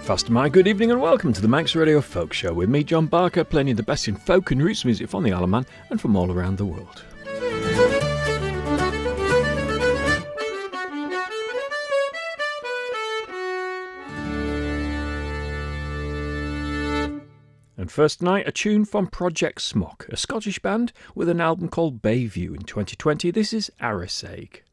Fast my good evening and welcome to the Manx Radio Folk Show with me, John Barker, playing you the best in folk and roots music from the Isle of Man and from all around the world. And first tonight, a tune from Project Smok, a Scottish band with an album called Bayview in 2020. This is Arisaig.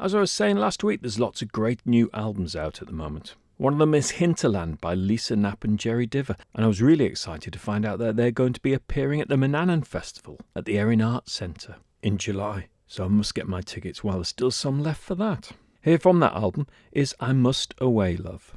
As I was saying last week, there's lots of great new albums out at the moment. One of them is Hinterland by Lisa Knapp and Jerry Diver, and I was really excited to find out that they're going to be appearing at the Manannan Festival at the Erin Arts Centre in July, so I must get my tickets while there's still some left for that. Here from that album is I Must Away Love.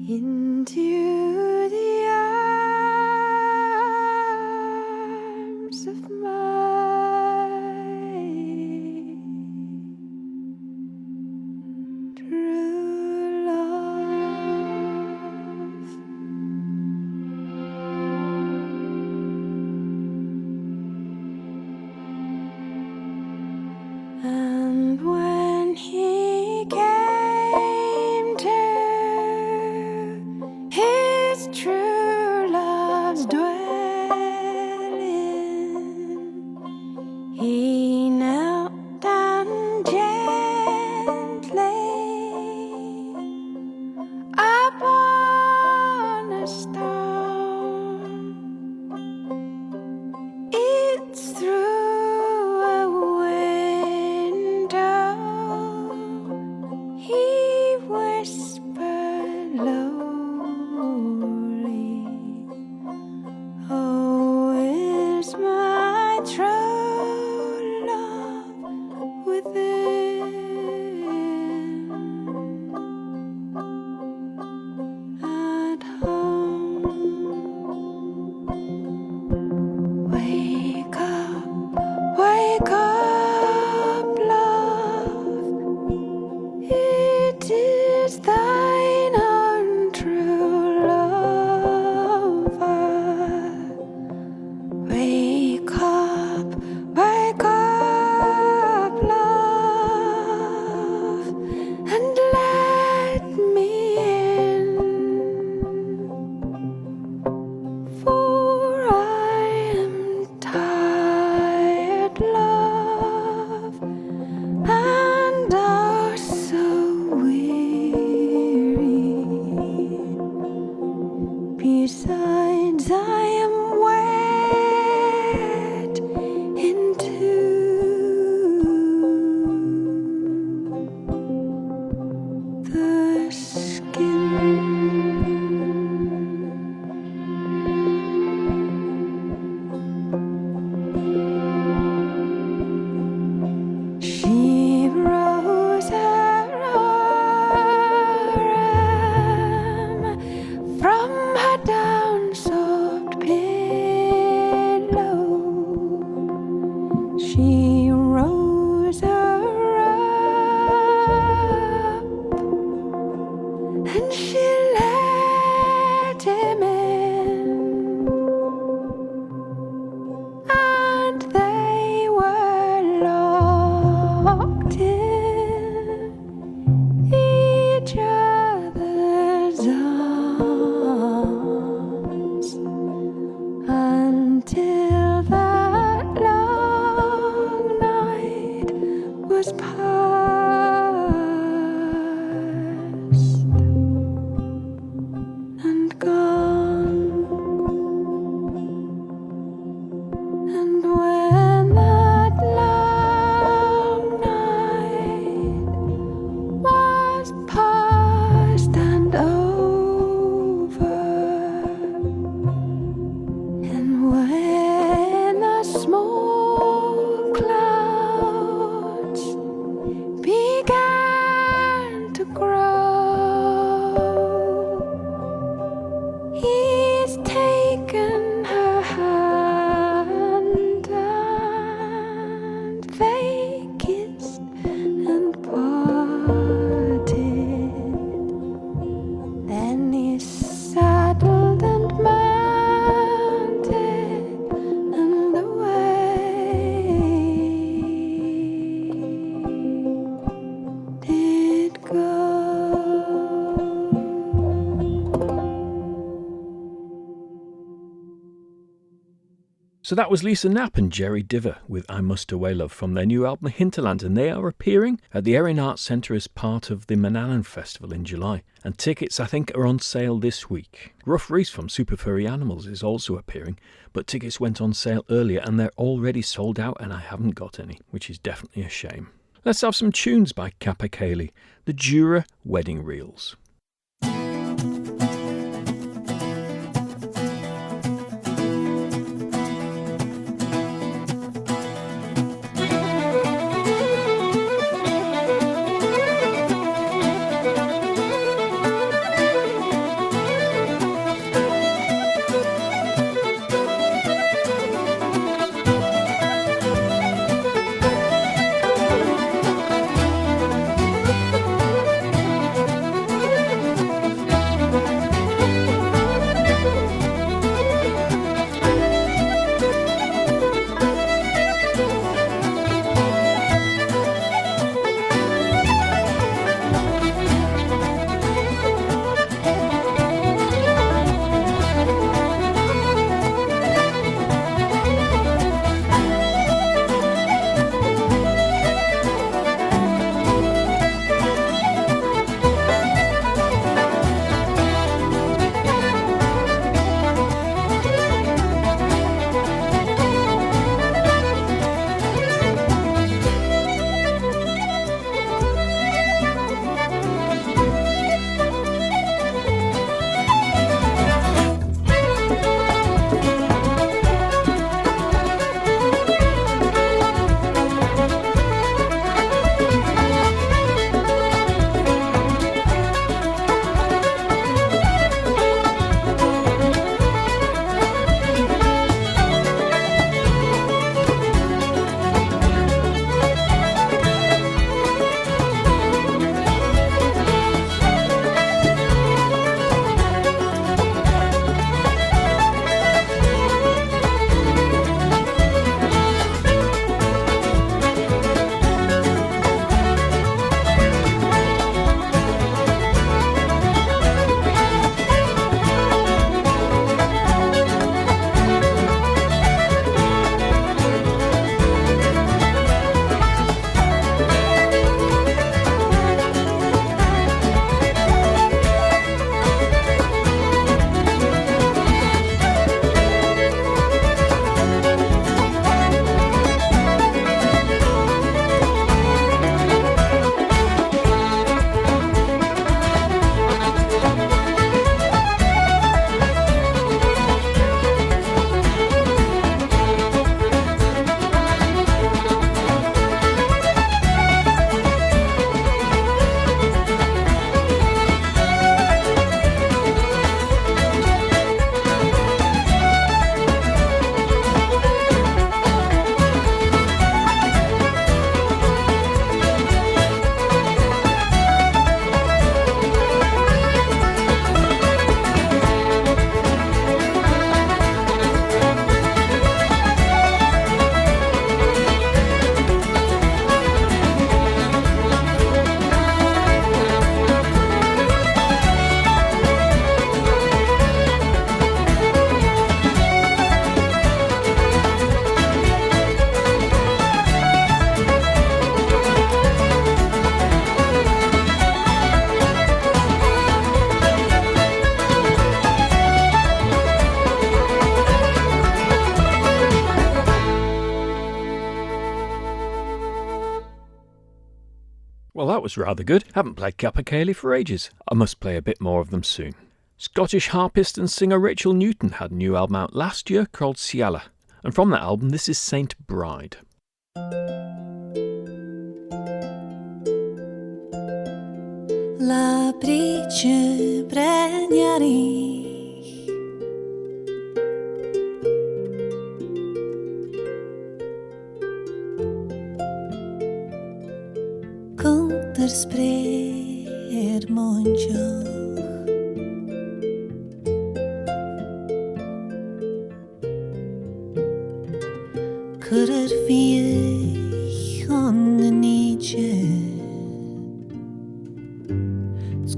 Into the arms of my true love. And when he came She rose her up and she let him in, and they were locked in each other's arms until that long night was past and gone. And when that long night was past and over, and when the smoke clouds began to grow, he's taken her hand and they kissed and parted. Then he saddled and mounted and away did go. So that was Lisa Knapp and Jerry Diver with I Must Away Love from their new album Hinterland, and they are appearing at the Erin Arts Centre as part of the Manannan Festival in July. And tickets, I think, are on sale this week. Rough Reese from Super Furry Animals is also appearing, but tickets went on sale earlier and they're already sold out and I haven't got any, which is definitely a shame. Let's have some tunes by Capercaille, the Jura Wedding Reels. Well, that was rather good. Haven't played Capercaille for ages. I must play a bit more of them soon. Scottish harpist and singer Rachel Newton had a new album out last year called Ciala. And from that album, this is Saint Bride. La brice pregnari Counter sprer monjo Kurer vie on the niche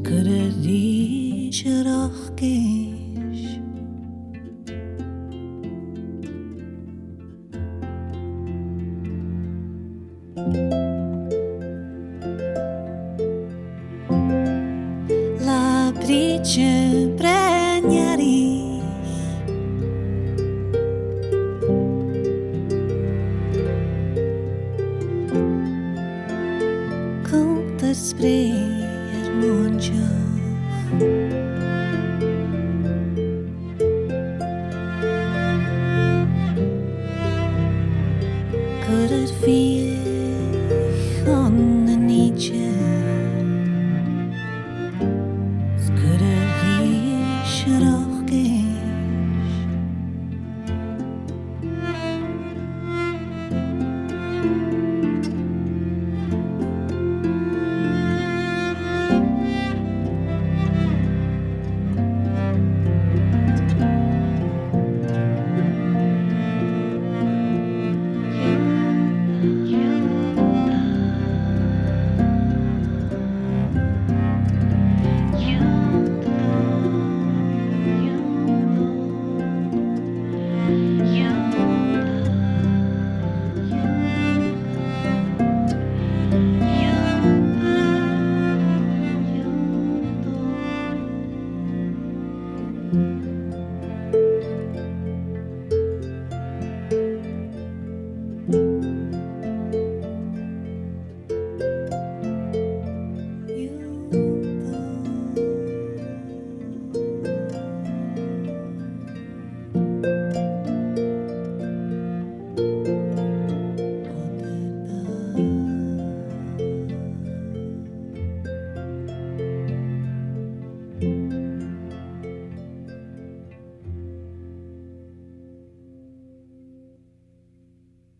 Kurer die rochkish La brice pregnari Counter sprer monjo Kurer vie on the niche Kurer die rochkish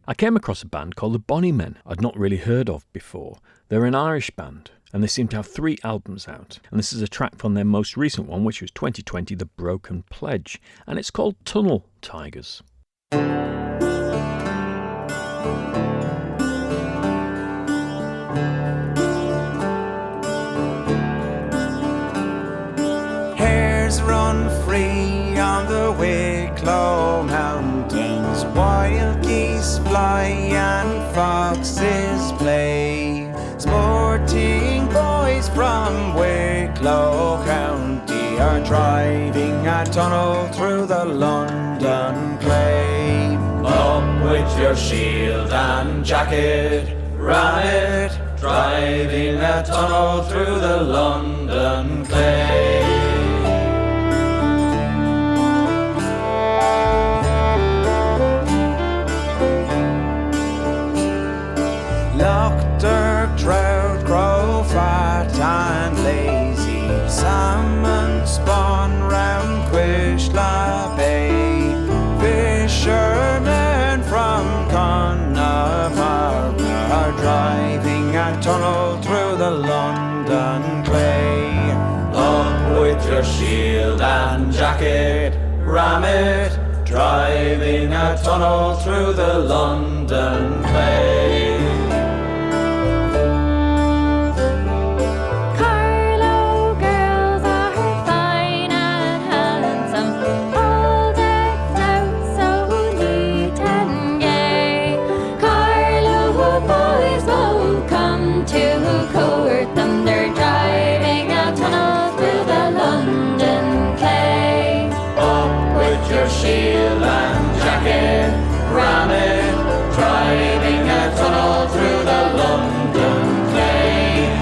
I came across a band called the Bonnie Men I'd not really heard of before. They're an Irish band, and they seem to have 3 albums out. And this is a track from their most recent one, which was 2020, The Broken Pledge, and it's called Tunnel Tigers. Hares run free on the Wicklow Mountains, wild geese fly and foxes play. Sporting boys from Wicklow County are driving a tunnel through the London clay. Up with your shield and jacket, ram it, driving a tunnel through the London clay. Loch trout grow fat and lazy, salmon spawn round Quishla Bay. Fishermen from Connemara are driving a tunnel through the London clay. Up with your shield and jacket, ram it, driving a tunnel through the London clay. Shield and jacket, ram it, driving a tunnel through the London clay.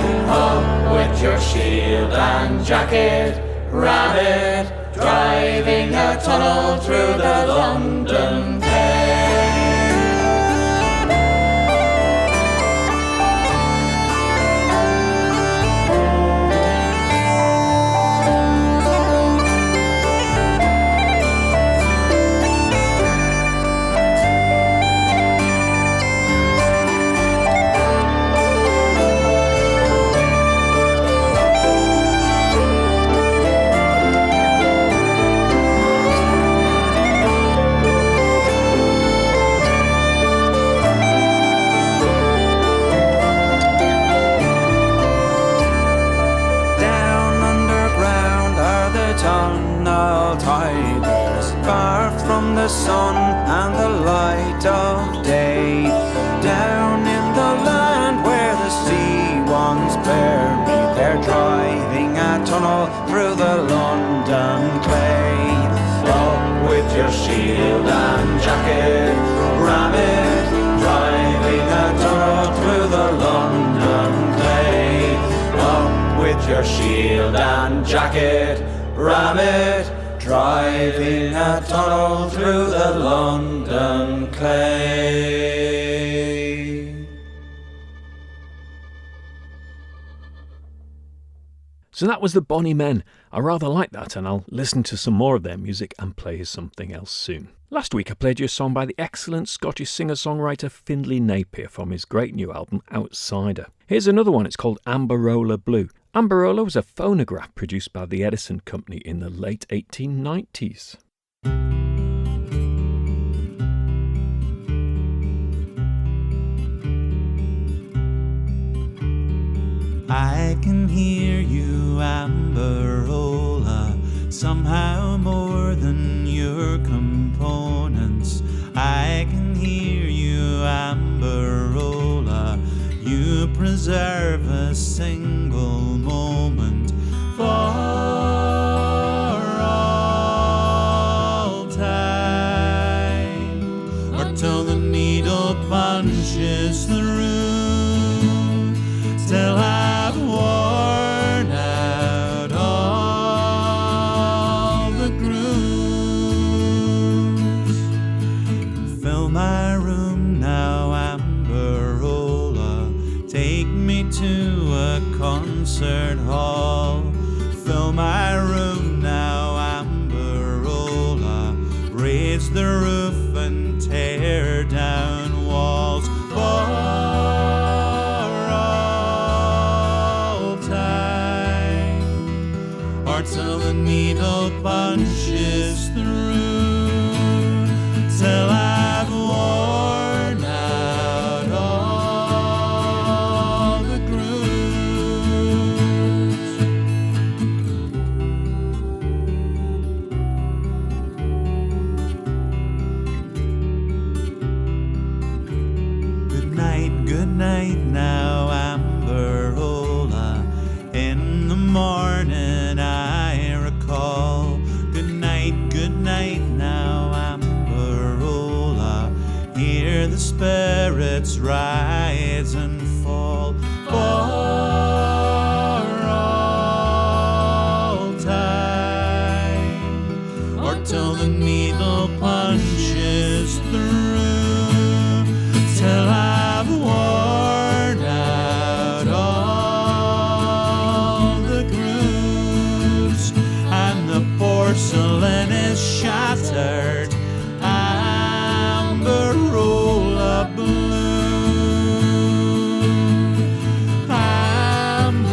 jacket, ram it, driving a tunnel through the London clay. Tunnel tiders, far from the sun and the light of day. Down in the land where the sea once buried, they're driving a tunnel through the London clay. Up with your shield and jacket, ram it, driving a tunnel through the London clay. Up with your shield and jacket, ram it, driving a tunnel through the London clay. So that was the Bonnie Men. I rather like that, and I'll listen to some more of their music and play you something else soon. Last week I played you a song by the excellent Scottish singer-songwriter Findlay Napier from his great new album Outsider. Here's another one, it's called Amberola Blue. Amberola was a phonograph produced by the Edison Company in the late 1890s. I can hear you, Amberola, somehow more than your components. I can hear you, Amberola, you preserve a single moment for all time, or till the needle punches through, till I've worn out all the grooves. Fill my room now, Amberola, take me to a concert hall. Fill my room now, Amberola, raise the roof and tear down walls for all time, or till the needle punches through, till I've worn out all the grooves. Good night now, Amberola. In the morning I recall. Good night now, Amberola. Hear the spirits rise and fall for all time, or till the needle punches through, till I've worn out all the grooves, and the porcelain is shattered. Amberola blue, Amberola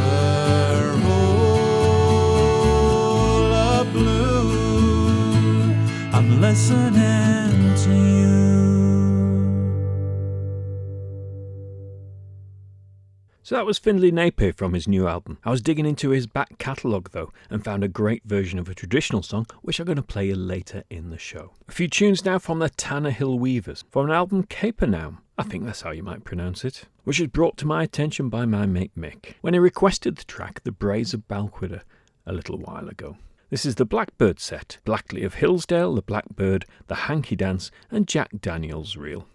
blue, I'm listening to you. So that was Findlay Napier from his new album. I was digging into his back catalogue though and found a great version of a traditional song which I'm going to play you later in the show. A few tunes now from the Tanner Hill Weavers from an album Capercaille, I think that's how you might pronounce it, which was brought to my attention by my mate Mick when he requested the track The Braes of Balquhidder a little while ago. This is the Blackbird set, Blackley of Hillsdale, the Blackbird, the Hanky Dance and Jack Daniels Reel.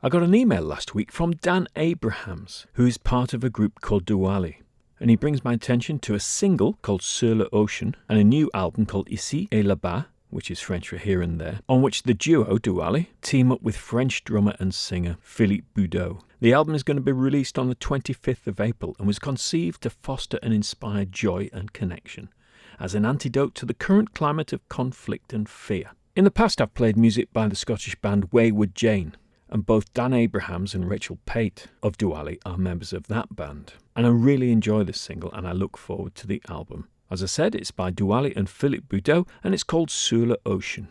I got an email last week from Dan Abrahams, who is part of a group called Douali. And he brings my attention to a single called Sur l'Ocean and a new album called Ici et là-bas, which is French for here and there, on which the duo Douali team up with French drummer and singer Philippe Boudot. The album is going to be released on the 25th of April and was conceived to foster and inspire joy and connection, as an antidote to the current climate of conflict and fear. In the past I've played music by the Scottish band Wayward Jane, and both Dan Abrahams and Rachel Pate of Douali are members of that band. And I really enjoy this single and I look forward to the album. As I said, it's by Douali and Philippe Boudot and it's called Sur l'Ocean.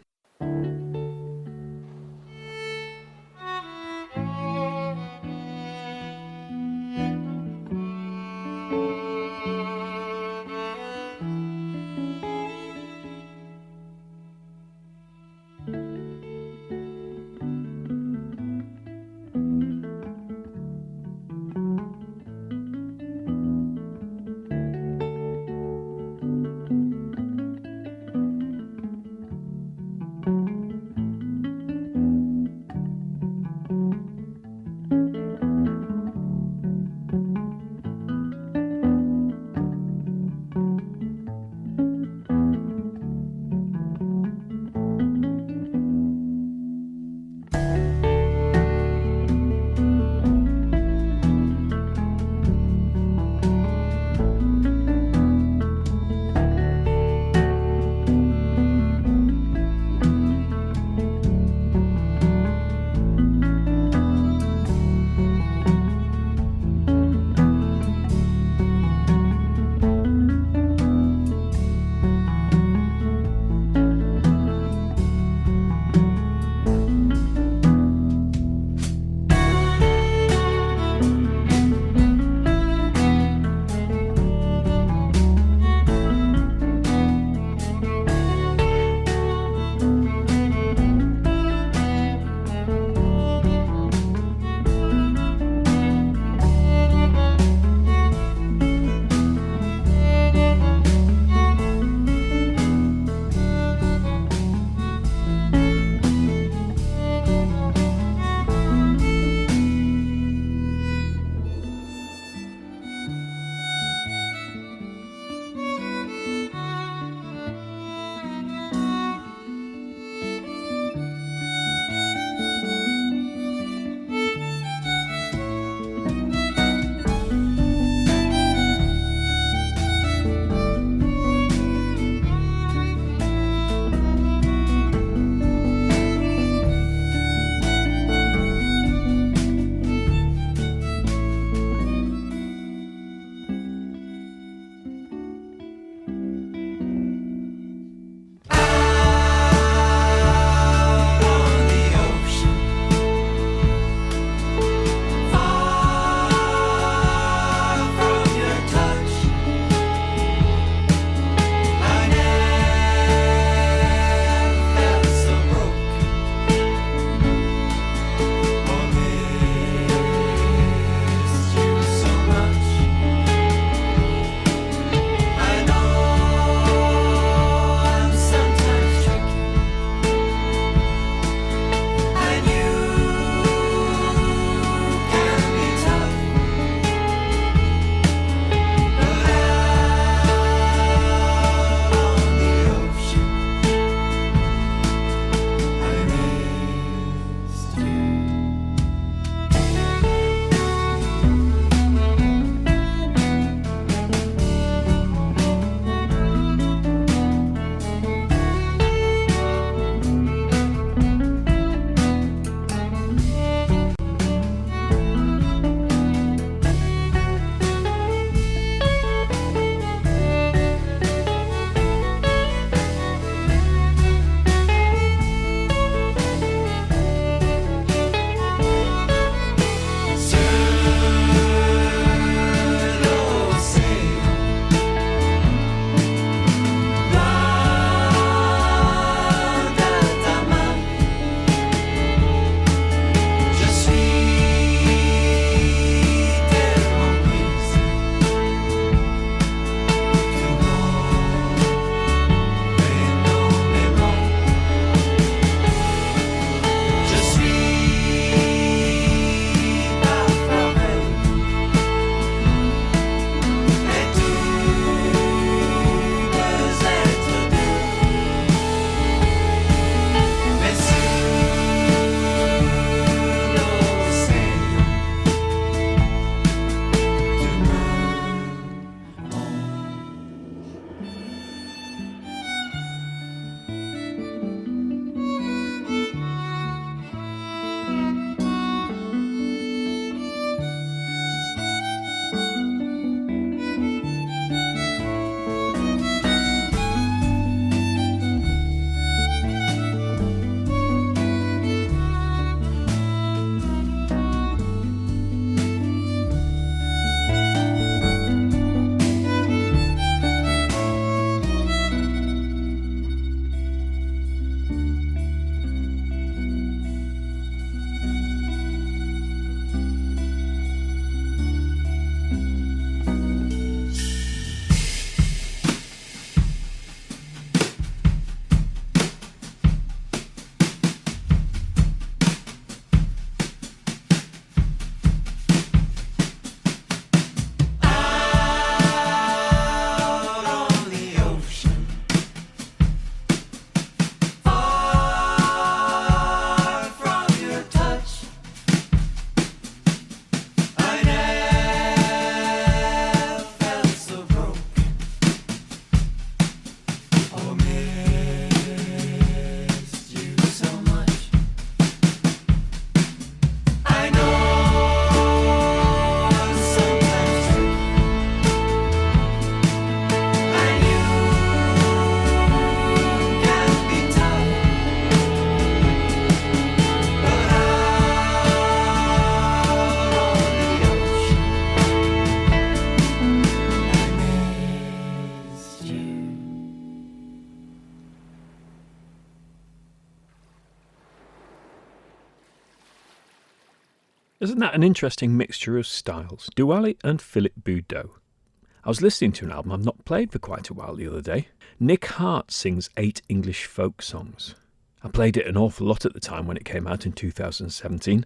Isn't that an interesting mixture of styles? Douali and Philip Boudot. I was listening to an album I've not played for quite a while the other day. Nick Hart sings 8 English folk songs. I played it an awful lot at the time when it came out in 2017,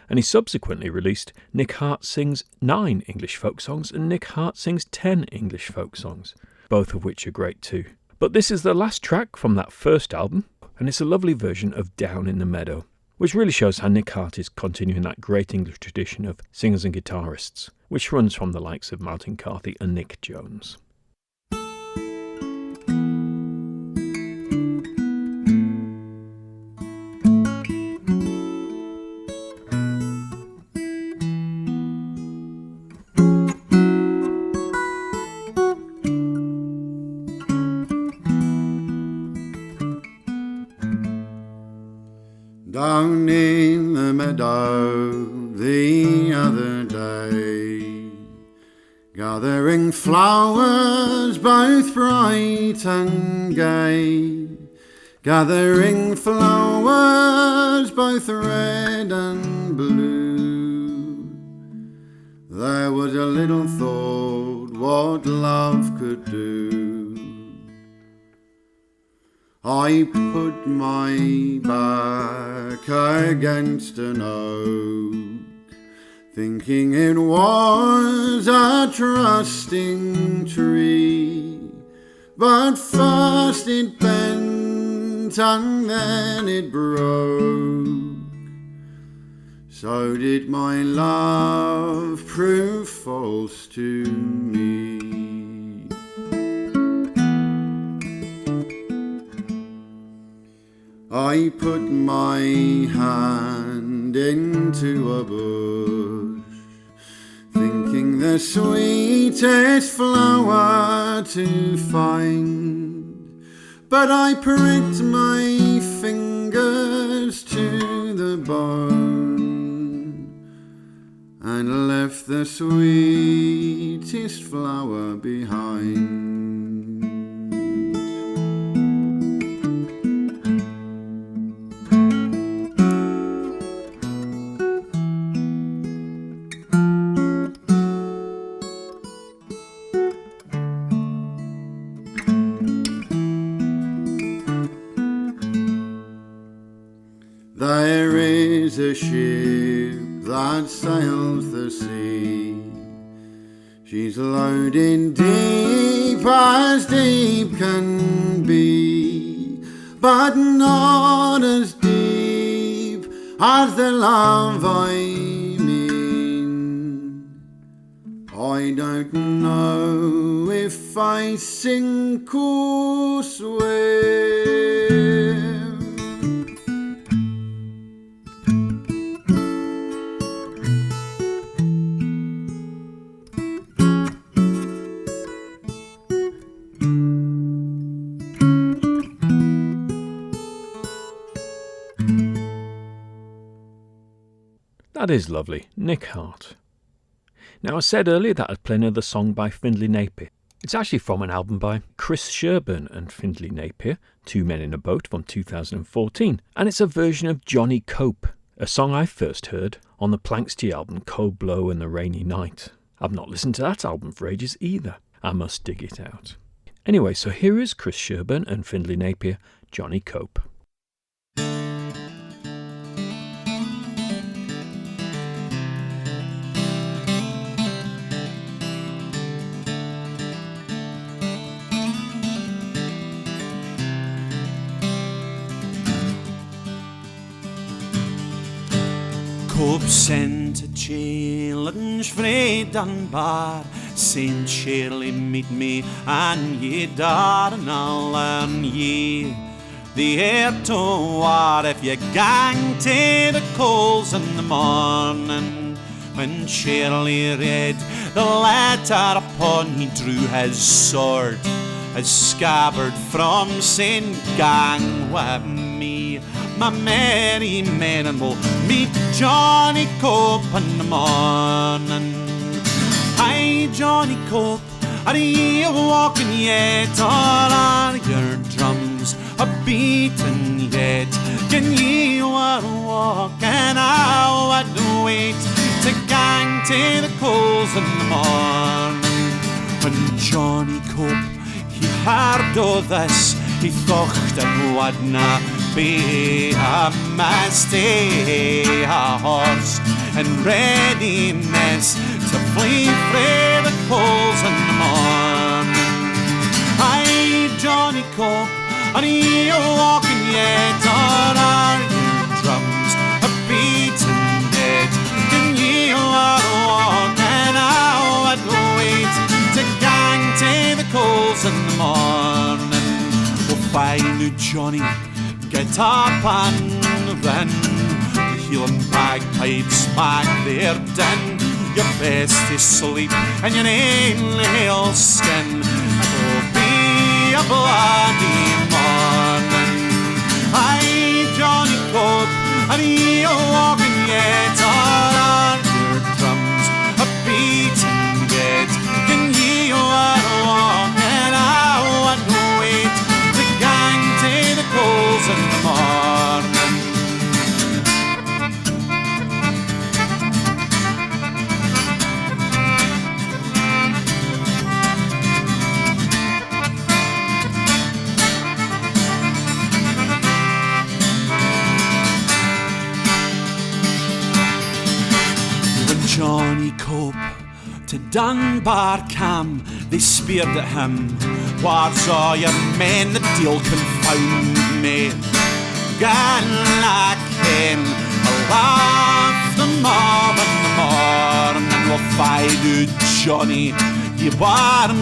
and he subsequently released Nick Hart Sings 9 English Folk Songs and Nick Hart Sings 10 English Folk Songs, both of which are great too. But this is the last track from that first album, and it's a lovely version of Down in the Meadow, which really shows how Nick Hart is continuing that great English tradition of singers and guitarists, which runs from the likes of Martin Carthy and Nick Jones. Down in the meadow the other day, gathering flowers both bright and gay, gathering flowers both red and blue. There was a little thought what love could do. I put my back against an oak, thinking it was a trusting tree. But first it bent and then it broke. So did my love prove false to me. I put my hand into a bush, thinking the sweetest flower to find. But I pricked my fingers to the bone and left the sweetest flower behind. There is a ship that sails the sea. She's loaded deep as deep can be, but not as deep as the love I'm in. I don't know if I sink or swim. That is lovely, Nick Hart. Now I said earlier that I'd play another song by Findlay Napier. It's actually from an album by Chris Sherburn and Findlay Napier, Two Men in a Boat from 2014, and it's a version of Johnny Cope, a song I first heard on the Planxty album Cold Blow and the Rainy Night. I've not listened to that album for ages either. I must dig it out. Anyway, so here is Chris Sherburn and Findlay Napier, Johnny Cope. Cope sent a challenge frae Dunbar, saying surely meet me and ye dar and I'll learn ye the air to war if ye gang to the coals in the morning. When Shirley read the letter upon he drew his sword, his scabbard from saying gang with me, my merry men, and we'll meet Johnny Cope in the morning. Hi, Johnny Cope, are ye walking yet, or are your drums a-beating yet? Can ye walking, I would wait to the coals in the morning. When Johnny Cope, he heard o' this, he thought it wadna be a masty a horse in readiness to flee frae the coals in the morning. Aye, Johnny Cope, are you walking yet, or are your drums a beating dead? Can you are walking out and wait to gang to the coals in the morning? Well, fine, Johnny, get up and run. The heel and bagpipes back there din. Your best to sleep and your nail skin. It'll be a bloody morning. Aye, Johnny Cope, are you walking yet, or are your drums a beating dead? Can you are walking out and wait to gang to the coals in the morning? Johnny Cope to Dunbar cam, they speared at him. Where's all your men, the deal confound me? Gan I ken, I'll laugh the mob in the morning. Well, find Johnny, you warna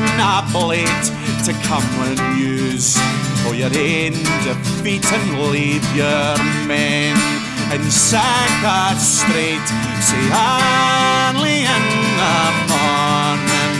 late to come with news. Oh, you're in defeat and leave your men in Sacker Street, say early in the morning.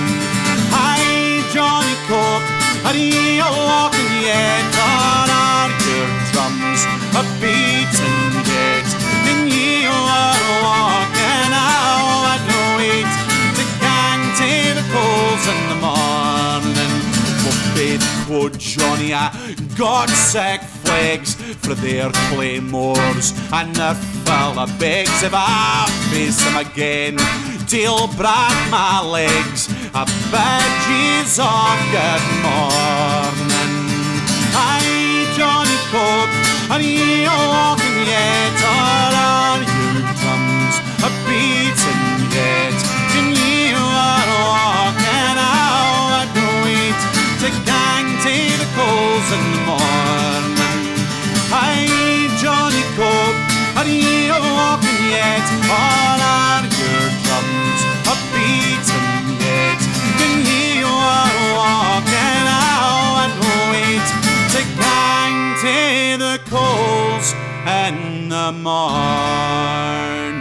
Aye, Johnny Cope, are you walking yet, or are your drums a beating dead? And you are walking out and wait to gang to the coals in the morning. Well, faithful Johnny, I got sick flags for their claymores, and their fella begs if I face them again. Till break my legs, I bid yous a good morning. Aye, Johnny Cope, are you walking yet, or are your drums a beating yet? And you are walking out and wait to gang to the coals in the morning. Aye, Johnny Cope, are you walking yet, or are your drums a beating yet? And you are walking out and wait to gang to the coals in the morning.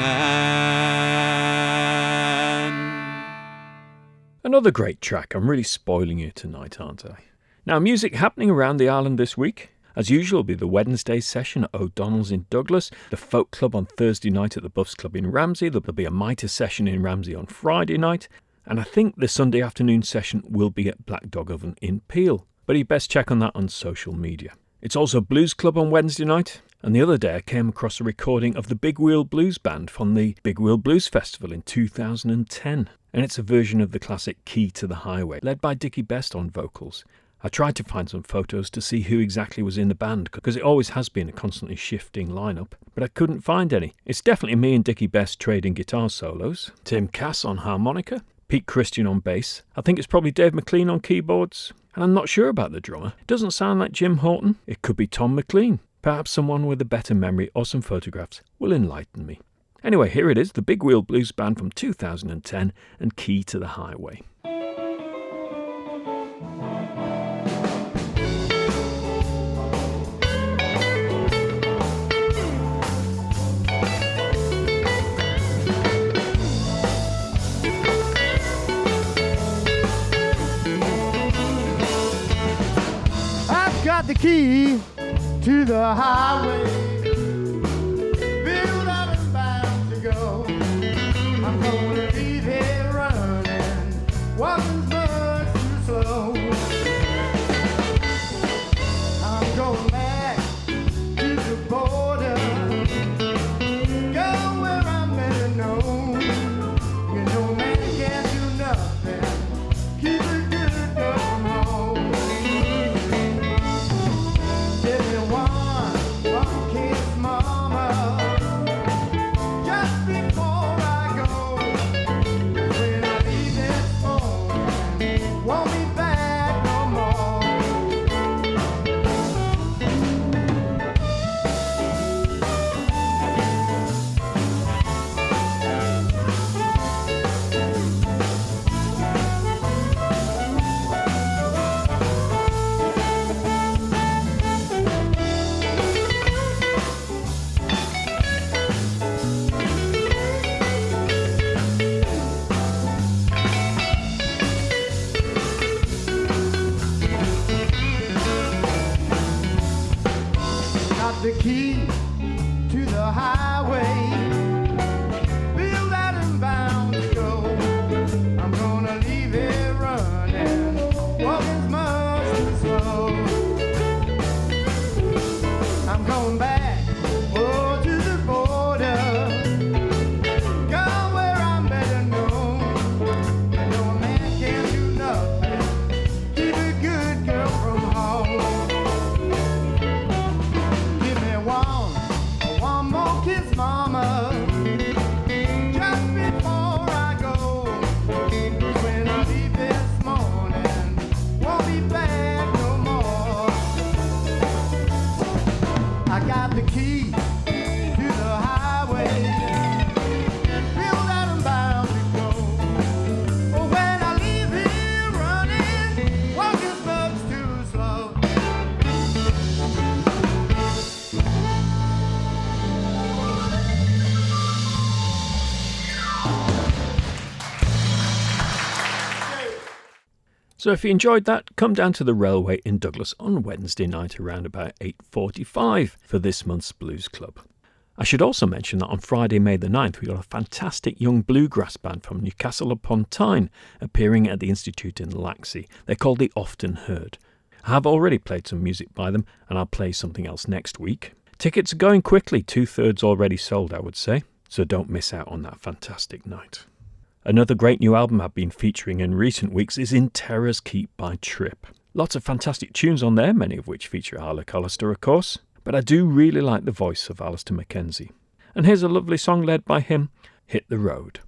Another great track. I'm really spoiling you tonight, aren't I? Now, music happening around the island this week. As usual, will be the Wednesday session at O'Donnell's in Douglas, the Folk Club on Thursday night at the Buffs Club in Ramsey, there'll be a Mitre session in Ramsey on Friday night, and I think the Sunday afternoon session will be at Black Dog Oven in Peel, but you best check on that on social media. It's also Blues Club on Wednesday night, and the other day I came across a recording of the Big Wheel Blues Band from the Big Wheel Blues Festival in 2010, and it's a version of the classic Key to the Highway, led by Dickie Best on vocals. I tried to find some photos to see who exactly was in the band, because it always has been a constantly shifting lineup, but I couldn't find any. It's definitely me and Dickie Best trading guitar solos, Tim Cass on harmonica, Pete Christian on bass, I think it's probably Dave McLean on keyboards, and I'm not sure about the drummer. It doesn't sound like Jim Horton. It could be Tom McLean. Perhaps someone with a better memory or some photographs will enlighten me. Anyway, here it is, the Big Wheel Blues Band from 2010 and Key to the Highway. Got the key to the highway, built up and bound to go. I'm gonna leave here running, walking much too slow. I'm going back to the border, go where I'm better known. You know So if you enjoyed that, come down to the Railway in Douglas on Wednesday night around about 8:45 for this month's Blues Club. I should also mention that on Friday, May the 9th, we got a fantastic young bluegrass band from Newcastle upon Tyne appearing at the Institute in Laxey. They're called The Often Heard. I have already played some music by them, and I'll play something else next week. Tickets are going quickly, 2/3 already sold, I would say, so don't miss out on that fantastic night. Another great new album I've been featuring in recent weeks is In Terror's Keep by Trip. Lots of fantastic tunes on there, many of which feature Alec Hollister, of course, but I do really like the voice of Alistair Mackenzie. And here's a lovely song led by him, Hit the Road.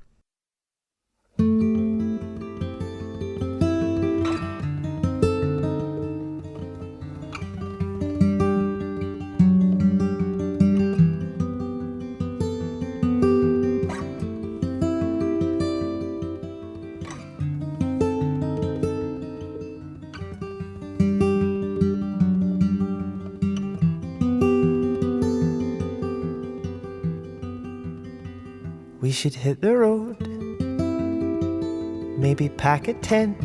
We should hit the road, maybe pack a tent,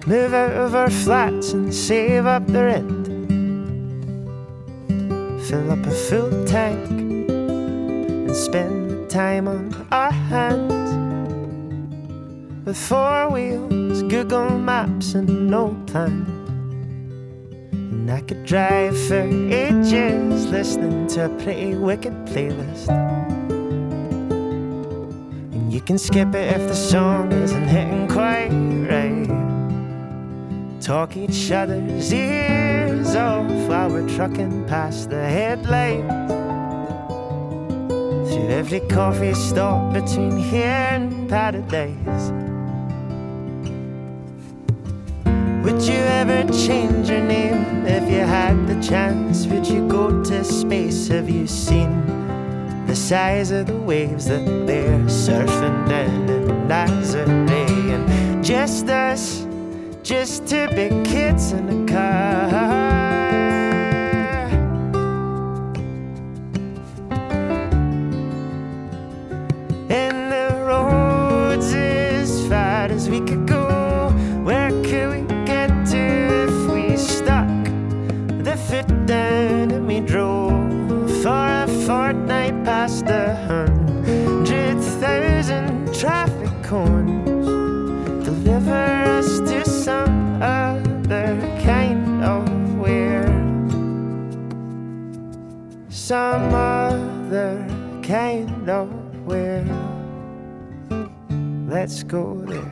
move out of our flats and save up the rent, fill up a full tank and spend the time on our hands, with 4 wheels, Google Maps and no plan. And I could drive for ages listening to a pretty wicked playlist. And you can skip it if the song isn't hitting quite right. Talk each other's ears off while we're trucking past the headlights, through every coffee stop between here and paradise. Would you ever change your name if you had the chance? Would you go to space? Have you seen the size of the waves that they're surfing down in Nazareth? And just us, just 2 big kids in a car, and the roads as far as we could go. Where could we get to if we stuck the foot down and we drove for a fortnight past 100,000 traffic cones? Deliver us to some other kind of weird, some other kind of weird. Let's go there.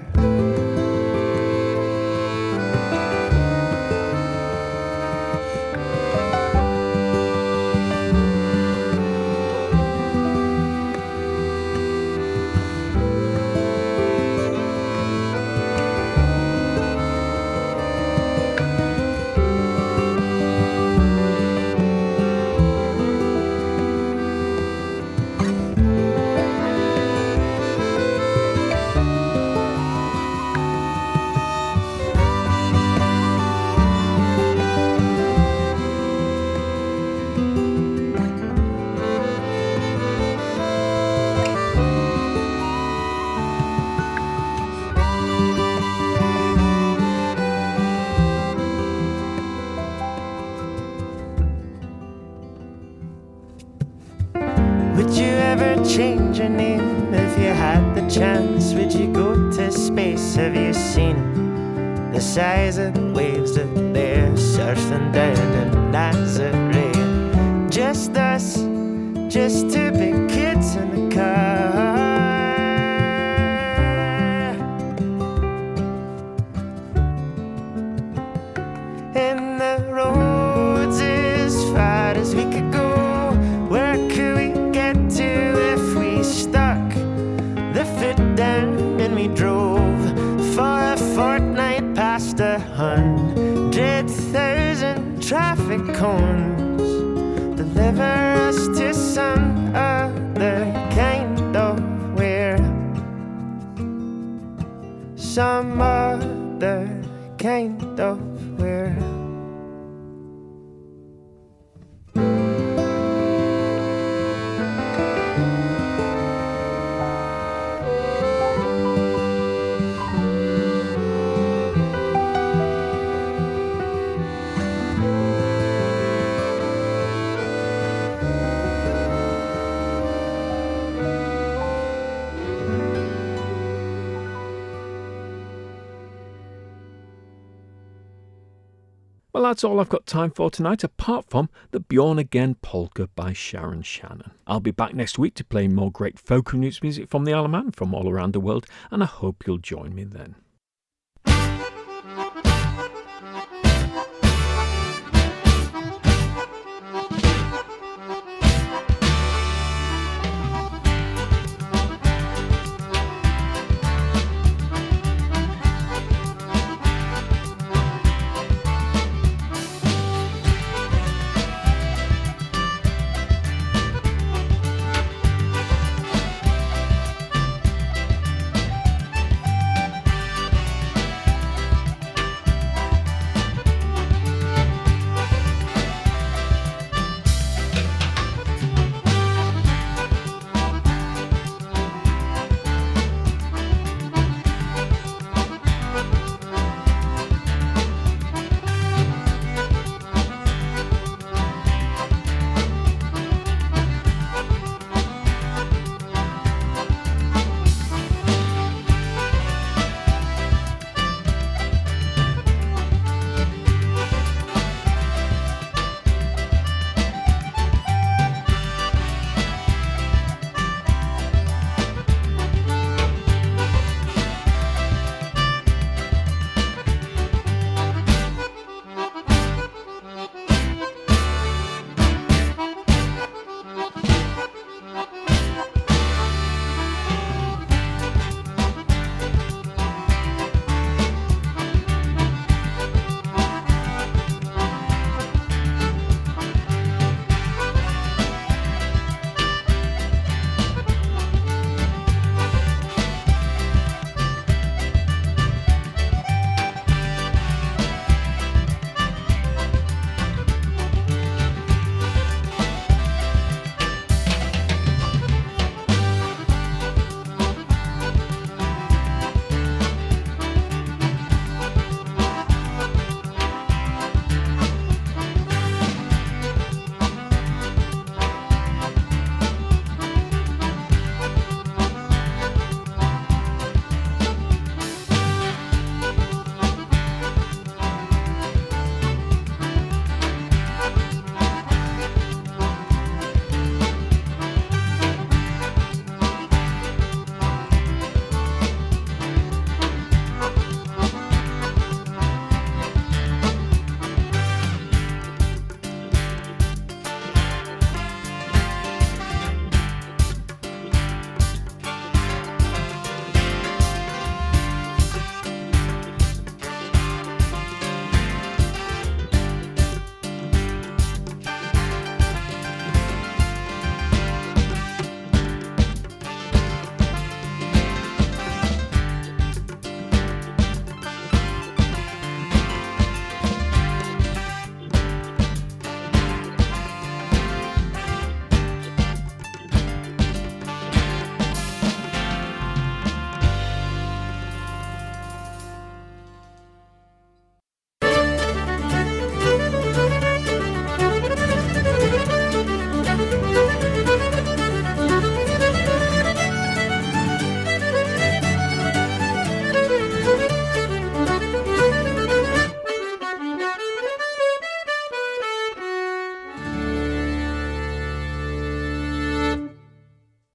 Change your name if you had the chance. Would you go to space? Have you seen the size of the waves that they're surfing down in Nazareth? Just us, just 2 big kids in a car, and the roads as far as we could go. Where could we get to if we stuck the foot down and we drove for a fortnight past 100,000 traffic cones? Deliver us to some other kind of weird, some other kind of weird. Well, that's all I've got time for tonight, apart from the Bjorn Again polka by Sharon Shannon. I'll be back next week to play more great folk and roots music from the Isle of Man from all around the world, and I hope you'll join me then.